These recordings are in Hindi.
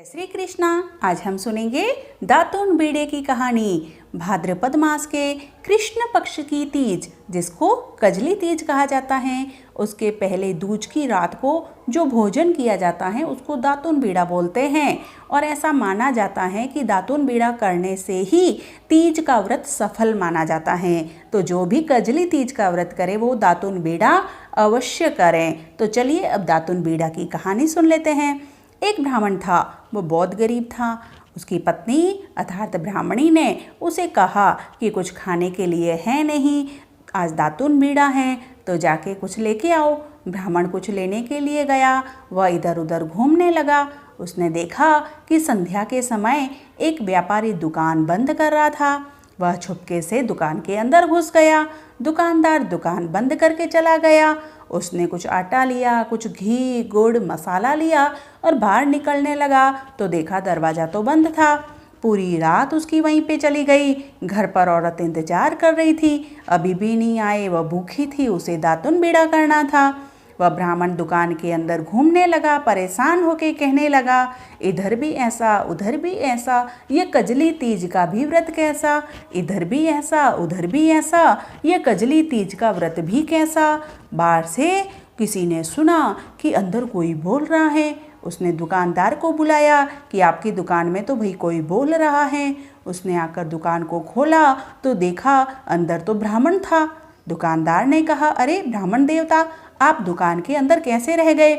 श्री कृष्णा। आज हम सुनेंगे दातून बीड़े की कहानी। भाद्रपद मास के कृष्ण पक्ष की तीज, जिसको कजली तीज कहा जाता है, उसके पहले दूज की रात को जो भोजन किया जाता है उसको दातून बीड़ा बोलते हैं। और ऐसा माना जाता है कि दातून बीड़ा करने से ही तीज का व्रत सफल माना जाता है। तो जो भी कजली तीज का व्रत करे वो दातून बीड़ा अवश्य करें। तो चलिए अब दातून बीड़ा की कहानी सुन लेते हैं। एक ब्राह्मण था, वो बहुत गरीब था। उसकी पत्नी अर्थात ब्राह्मणी ने उसे कहा कि कुछ खाने के लिए है नहीं, आज दातून बीड़ा है तो जाके कुछ लेके आओ। ब्राह्मण कुछ लेने के लिए गया। वह इधर उधर घूमने लगा। उसने देखा कि संध्या के समय एक व्यापारी दुकान बंद कर रहा था। वह छुपके से दुकान के अंदर घुस गया। दुकानदार दुकान बंद करके चला गया। उसने कुछ आटा लिया, कुछ घी गुड़ मसाला लिया और बाहर निकलने लगा तो देखा दरवाज़ा तो बंद था। पूरी रात उसकी वहीं पे चली गई। घर पर औरत इंतजार कर रही थी, अभी भी नहीं आए। वह भूखी थी, उसे दातून बीड़ा करना था। वह ब्राह्मण दुकान के अंदर घूमने लगा, परेशान होके कहने लगा, इधर भी ऐसा उधर भी ऐसा, ये कजली तीज का भी व्रत कैसा। इधर भी ऐसा उधर भी ऐसा, ये कजली तीज का व्रत भी कैसा। बाहर से किसी ने सुना कि अंदर कोई बोल रहा है। उसने दुकानदार को बुलाया कि आपकी दुकान में तो भाई कोई बोल रहा है। उसने आकर दुकान को खोला तो देखा अंदर तो ब्राह्मण था। दुकानदार ने कहा, अरे ब्राह्मण देवता, आप दुकान के अंदर कैसे रह गए।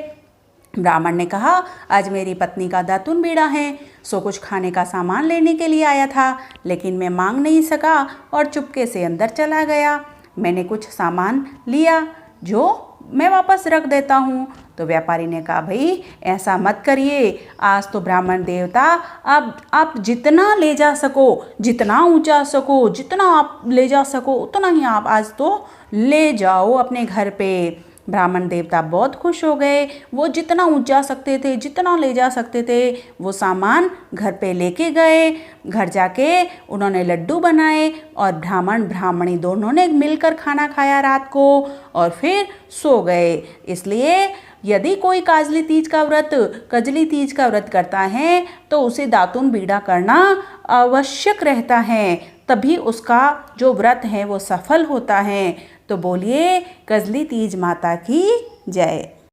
ब्राह्मण ने कहा, आज मेरी पत्नी का दातून बीड़ा है, सो कुछ खाने का सामान लेने के लिए आया था, लेकिन मैं मांग नहीं सका और चुपके से अंदर चला गया। मैंने कुछ सामान लिया जो मैं वापस रख देता हूँ। तो व्यापारी ने कहा, भाई ऐसा मत करिए, आज तो ब्राह्मण देवता आप जितना ले जा सको, जितना ऊंचा सको, जितना आप ले जा सको उतना ही आप आज तो ले जाओ अपने घर पे। ब्राह्मण देवता बहुत खुश हो गए। वो जितना ऊंचा सकते थे, जितना ले जा सकते थे, वो सामान घर पे लेके गए। घर जाके उन्होंने लड्डू बनाए और ब्राह्मण ब्राह्मणी दोनों ने मिलकर खाना खाया रात को और फिर सो गए। इसलिए यदि कोई कजली तीज का व्रत करता है तो उसे दातून बीड़ा करना आवश्यक रहता है, तभी उसका जो व्रत है वो सफल होता है। तो बोलिए कजली तीज माता की जय।